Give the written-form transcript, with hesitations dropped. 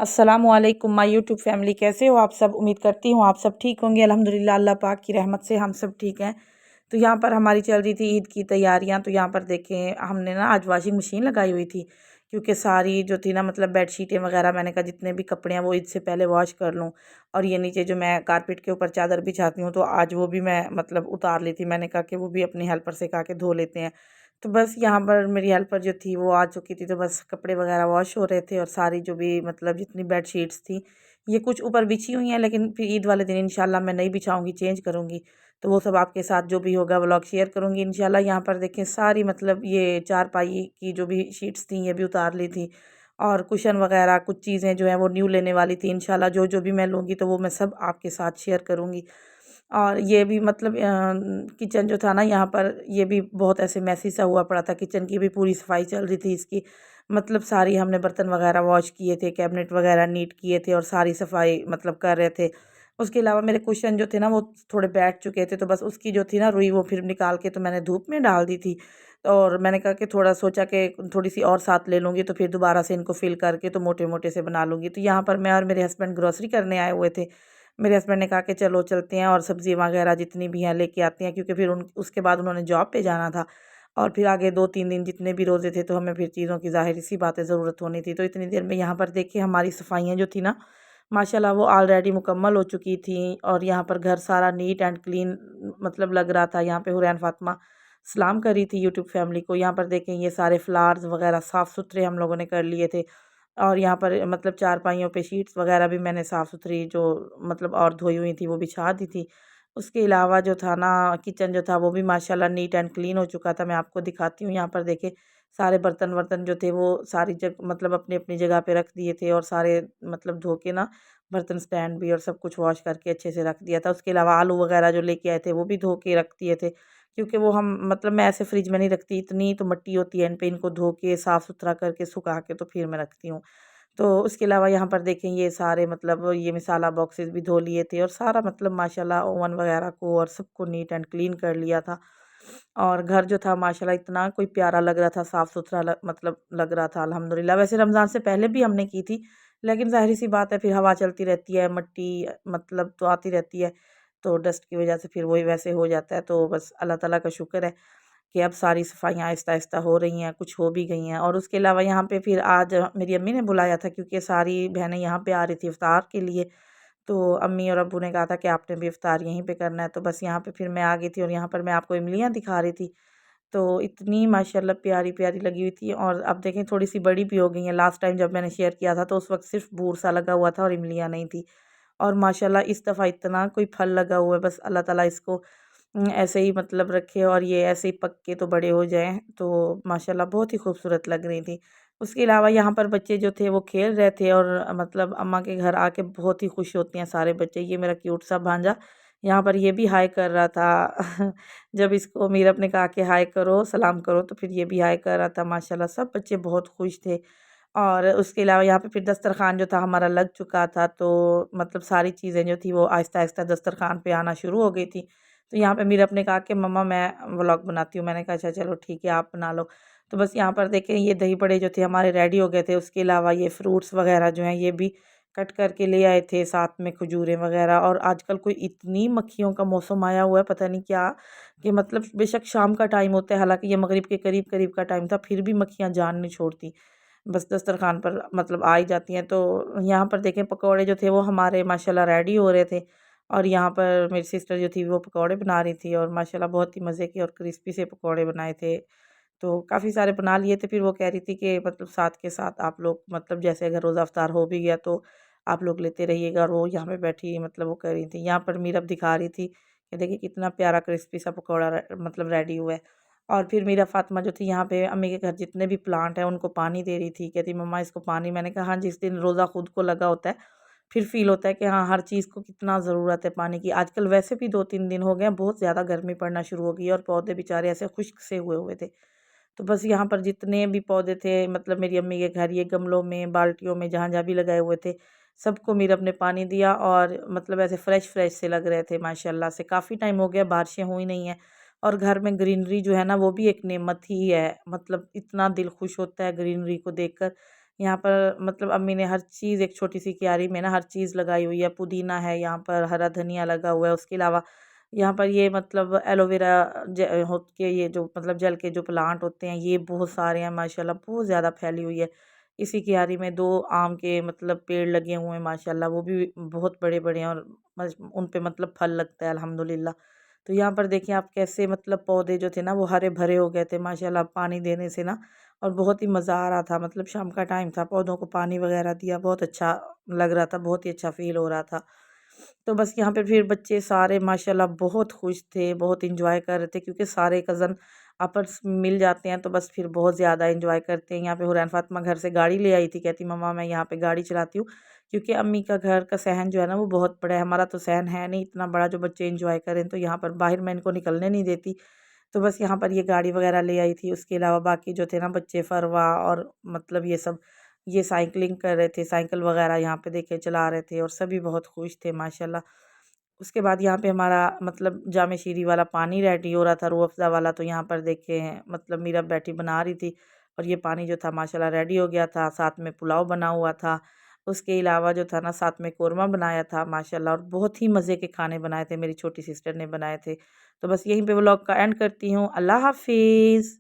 अस्सलामुअलैकुम my YouTube family, कैसे हो आप सब। उम्मीद करती हूँ आप सब ठीक होंगे। अल्हम्दुलिल्लाह अल्लाह पाक की रहमत से हम सब ठीक हैं। तो यहाँ पर हमारी चल रही थी ईद की तैयारियाँ। तो यहाँ पर देखें, हमने ना आज वॉशिंग मशीन लगाई हुई थी, क्योंकि सारी जो थी ना मतलब बेडशीटें वगैरह, मैंने कहा जितने भी कपड़े हैं वो ईद से पहले वॉश कर लूँ। और ये नीचे जो मैं कारपेट के ऊपर चादर बिछाती हूँ, तो आज वो भी मैं मतलब उतार ली थी। मैंने कहा कि वो भी अपनी हेल्पर से कहा के धो लेते हैं। तो बस यहाँ पर मेरी हेल्पर जो थी वो आ चुकी थी, तो बस कपड़े वगैरह वॉश हो रहे थे। और सारी जो भी मतलब जितनी बेड शीट्स थी, ये कुछ ऊपर बिछी हुई हैं, लेकिन फिर ईद वाले दिन इंशाल्लाह मैं नहीं बिछाऊंगी, चेंज करूँगी। तो वो सब आपके साथ जो भी होगा व्लॉग शेयर करूँगी इंशाल्लाह। यहाँ पर देखें, सारी मतलब ये चारपाई की जो भी शीट्स थी ये भी उतार ली थी। और कुशन वगैरह कुछ चीज़ें जो हैं वो न्यू लेने वाली थी। इंशाल्लाह जो जो भी मैं लूँगी तो वो मैं सब आपके साथ शेयर करूँगी। और ये भी मतलब किचन जो था ना, यहाँ पर ये भी बहुत ऐसे मैसी सा हुआ पड़ा था। किचन की भी पूरी सफाई चल रही थी इसकी। मतलब सारी हमने बर्तन वगैरह वॉश किए थे, कैबिनेट वगैरह नीट किए थे और सारी सफाई मतलब कर रहे थे। उसके अलावा मेरे कुशन जो थे ना वो थोड़े बैठ चुके थे, तो बस उसकी जो थी ना रुई, वो फिर निकाल के तो मैंने धूप में डाल दी थी। और मैंने कहा कि थोड़ा सोचा कि थोड़ी सी और साथ ले लूँगी, तो फिर दोबारा से इनको फिल करके तो मोटे मोटे से बना लूँगी। तो यहाँ पर मैं और मेरे हस्बैंड ग्रोसरी करने आए हुए थे। मेरे हस्बैंड ने कहा कि चलो चलते हैं और सब्ज़ी वगैरह जितनी भी हैं लेके आते हैं, क्योंकि फिर उन उसके बाद उन्होंने जॉब पे जाना था। और फिर आगे 2-3 दिन जितने भी रोज़े थे, तो हमें फिर चीज़ों की ज़ाहिर-सी बात है ज़रूरत होनी थी। तो इतनी देर में यहाँ पर देखिए हमारी सफाइयाँ जो थी ना, माशाल्लाह वो ऑलरेडी मुकम्मल हो चुकी थी। और यहाँ पर घर सारा नीट एंड क्लीन मतलब लग रहा था। यहाँ पे हुरैन फ़ातिमा सलाम कर रही थी यूट्यूब फैमिली को। यहाँ पर देखें, ये सारे फ्लावर्स वगैरह साफ़ सुथरे हम लोगों ने कर लिए थे। और यहाँ पर मतलब चारपाइयों पे शीट्स वगैरह भी मैंने साफ़ सुथरी जो मतलब और धोई हुई थी वो बिछा दी थी। उसके अलावा जो था ना, किचन जो था वो भी माशाल्लाह नीट एंड क्लीन हो चुका था। मैं आपको दिखाती हूँ। यहाँ पर देखिए, सारे बर्तन वर्तन जो थे वो सारी मतलब अपनी अपनी जगह पे रख दिए थे। और सारे मतलब धो के ना, बर्तन स्टैंड भी और सब कुछ वॉश करके अच्छे से रख दिया था। उसके अलावा आलू वगैरह जो लेके आए थे वो भी धो के रख दिए थे, क्योंकि वो हम मतलब मैं ऐसे फ्रिज में नहीं रखती, इतनी तो मिट्टी होती है इन पे, इनको धो के साफ़ सुथरा करके सुखा के तो फिर मैं रखती हूँ। तो उसके अलावा यहाँ पर देखें, ये सारे मतलब ये मसाला बॉक्सेस भी धो लिए थे। और सारा मतलब माशाल्लाह ओवन वगैरह को और सबको नीट एंड क्लीन कर लिया था। और घर जो था माशाल्लाह इतना कोई प्यारा लग रहा था, साफ़ सुथरा मतलब लग रहा था अल्हम्दुलिल्लाह। वैसे रमज़ान से पहले भी हमने की थी, लेकिन ज़ाहिर सी बात है फिर हवा चलती रहती है, मिट्टी मतलब तो आती रहती है, तो डस्ट की वजह से फिर वही वैसे हो जाता है। तो बस अल्लाह ताला का शुक्र है कि अब सारी सफाइयाँ आहिस्ता-आहिस्ता हो रही हैं, कुछ हो भी गई हैं। और उसके अलावा यहाँ पे फिर आज मेरी अम्मी ने बुलाया था, क्योंकि सारी बहनें यहाँ पे आ रही थी इफ्तार के लिए। तो अम्मी और अब्बू ने कहा था कि आपने भी इफ्तार यहीं पे करना है। तो बस यहाँ पे फिर मैं आ गई थी, और यहाँ पर मैं आपको इमलियाँ दिखा रही थी। तो इतनी माशाल्लाह प्यारी-प्यारी लगी हुई थी। और अब देखें थोड़ी-सी बड़ी भी हो गई हैं। लास्ट टाइम जब मैंने शेयर किया था तो उस वक़्त सिर्फ़ बूर सा लगा हुआ था और इमलियाँ नहीं थी। और माशाल्लाह इस दफ़ा इतना कोई फल लगा हुआ है, बस अल्लाह ताला इसको ऐसे ही मतलब रखे और ये ऐसे ही पक के तो बड़े हो जाएँ। तो माशाल्लाह बहुत ही खूबसूरत लग रही थी। उसके अलावा यहाँ पर बच्चे जो थे वो खेल रहे थे, और मतलब अम्मा के घर आके बहुत ही खुश होते हैं सारे बच्चे। ये मेरा क्यूट सा भांजा यहाँ पर ये भी हाय कर रहा था। जब इसको मीरब ने कहा कि हाय करो, सलाम करो, तो फिर ये भी हाय कर रहा था। माशाल्लाह सब बच्चे बहुत खुश थे। और उसके अलावा यहाँ पे फिर दस्तरख़्वान जो था हमारा लग चुका था, तो मतलब सारी चीज़ें जो थी वो आहिस्ता-आहिस्ता दस्तरख़्वान पे आना शुरू हो गई थी। तो यहाँ पे मीरब ने कहा कि मम्मा मैं व्लॉग बनाती हूँ। मैंने कहा अच्छा चलो ठीक है, आप बना लो। तो बस यहाँ पर देखें, ये दही बड़े जो थे हमारे रेडी हो गए थे। उसके अलावा ये फ्रूट्स वग़ैरह जो हैं ये भी कट करके ले आए थे, साथ में खजूरें वग़ैरह। और आजकल कोई इतनी मक्खियों का मौसम आया हुआ है, पता नहीं क्या, कि मतलब बेशक शाम का टाइम होता है, हालाँकि ये मगरिब के करीब-करीब का टाइम था, फिर भी मक्खियाँ जान नहीं छोड़ती। बस दस्तरख़्वान पर मतलब आ ही जाती हैं। तो यहाँ पर देखें, पकौड़े जो थे वो हमारे माशाल्लाह रेडी हो रहे थे। और यहाँ पर मेरी सिस्टर जो थी वो पकौड़े बना रही थी, और माशाल्लाह बहुत ही मज़े के और क्रिस्पी से पकौड़े बनाए थे। तो काफ़ी सारे बना लिए थे। फिर वो कह रही थी कि मतलब साथ के साथ आप लोग मतलब जैसे अगर रोज़ा इफ्तार हो भी गया तो आप लोग लेते रहिएगा। और वो यहाँ पे बैठी मतलब वो कर रही थी। यहाँ पर मीरब दिखा रही थी कि देखिए कितना प्यारा क्रिस्पी सा पकौड़ा मतलब रेडी हुआ है। और फिर मीरा फातिमा जो थी यहाँ पे अम्मी के घर जितने भी प्लांट हैं उनको पानी दे रही थी। कहती मम्मा इसको पानी। मैंने कहा हाँ, जिस दिन रोज़ा खुद को लगा होता है फिर फ़ील होता है कि हाँ, हर चीज़ को कितना ज़रूरत है पानी की। आजकल वैसे भी 2-3 दिन हो गए हैं, बहुत ज़्यादा गर्मी पड़ना शुरू हो गई है और पौधे बेचारे ऐसे खुश्क से हुए हुए थे। तो बस यहाँ पर जितने भी पौधे थे मतलब मेरी अम्मी के घर, ये गमलों में, बाल्टियों में, जहाँ-जहाँ भी लगाए हुए थे, सबको मीरब ने पानी दिया। और मतलब ऐसे फ्रेश-फ्रेश से लग रहे थे माशाल्लाह से। काफ़ी टाइम हो गया, बारिशें हुई नहीं हैं। और घर में ग्रीनरी जो है ना वो भी एक नेमत ही है। मतलब इतना दिल खुश होता है ग्रीनरी को देखकर। यहाँ पर मतलब अम्मी ने हर चीज़ एक छोटी सी क्यारी में ना हर चीज़ लगाई हुई है। पुदीना है यहाँ पर, हरा धनिया लगा हुआ है, उसके अलावा यहाँ पर ये मतलब एलोवेरा हो के ये जो मतलब जल के जो प्लांट होते हैं ये बहुत सारे हैं माशाल्लाह, बहुत ज़्यादा फैली हुई है। इसी क्यारी में 2 आम के मतलब पेड़ लगे हुए हैं माशाल्लाह, वो भी बहुत बड़े-बड़े हैं और उन पे मतलब फल लगता है अल्हम्दुलिल्लाह। तो यहाँ पर देखिए आप कैसे मतलब पौधे जो थे ना वो हरे-भरे हो गए थे माशाल्लाह पानी देने से ना, और बहुत ही मज़ा आ रहा था। मतलब शाम का टाइम था, पौधों को पानी वगैरह दिया, बहुत अच्छा लग रहा था, बहुत ही अच्छा फ़ील हो रहा था। तो बस यहाँ पे फिर बच्चे सारे माशाल्लाह बहुत खुश थे, बहुत एंजॉय कर रहे थे क्योंकि सारे कज़न आपस में मिल जाते हैं तो बस फिर बहुत ज़्यादा एंजॉय करते हैं। यहाँ पे हुरैन फ़ातिमा घर से गाड़ी ले आई थी, कहती मम्मा मैं यहाँ पे गाड़ी चलाती हूँ, क्योंकि अम्मी का घर का सहन जो है ना वो बहुत बड़ा है, हमारा तो सहन है नहीं इतना बड़ा जो बच्चे एंजॉय करें, तो यहाँ पर बाहर मैं इनको निकलने नहीं देती। तो बस यहाँ पर ये गाड़ी वगैरह ले आई थी, उसके अलावा बाकी जो थे ना बच्चे फरवा और मतलब ये सब ये साइकिलिंग कर रहे थे, साइकिल वगैरह यहाँ पे देखे चला रहे थे और सभी बहुत खुश थे माशाल्लाह। उसके बाद यहाँ पे हमारा मतलब जामे शीरी वाला पानी रेडी हो रहा था, रूह अफ़ज़ा वाला, तो यहाँ पर देखे मतलब मीरा बैठी बना रही थी और ये पानी जो था माशाल्लाह रेडी हो गया था। साथ में पुलाव बना हुआ था, उसके अलावा जो था ना साथ में कोरमा बनाया था माशाल्लाह, और बहुत ही मज़े के खाने बनाए थे, मेरी छोटी सिस्टर ने बनाए थे। तो बस यहीं पे व्लॉग का एंड करती हूँ। अल्लाह हाफ़िज़।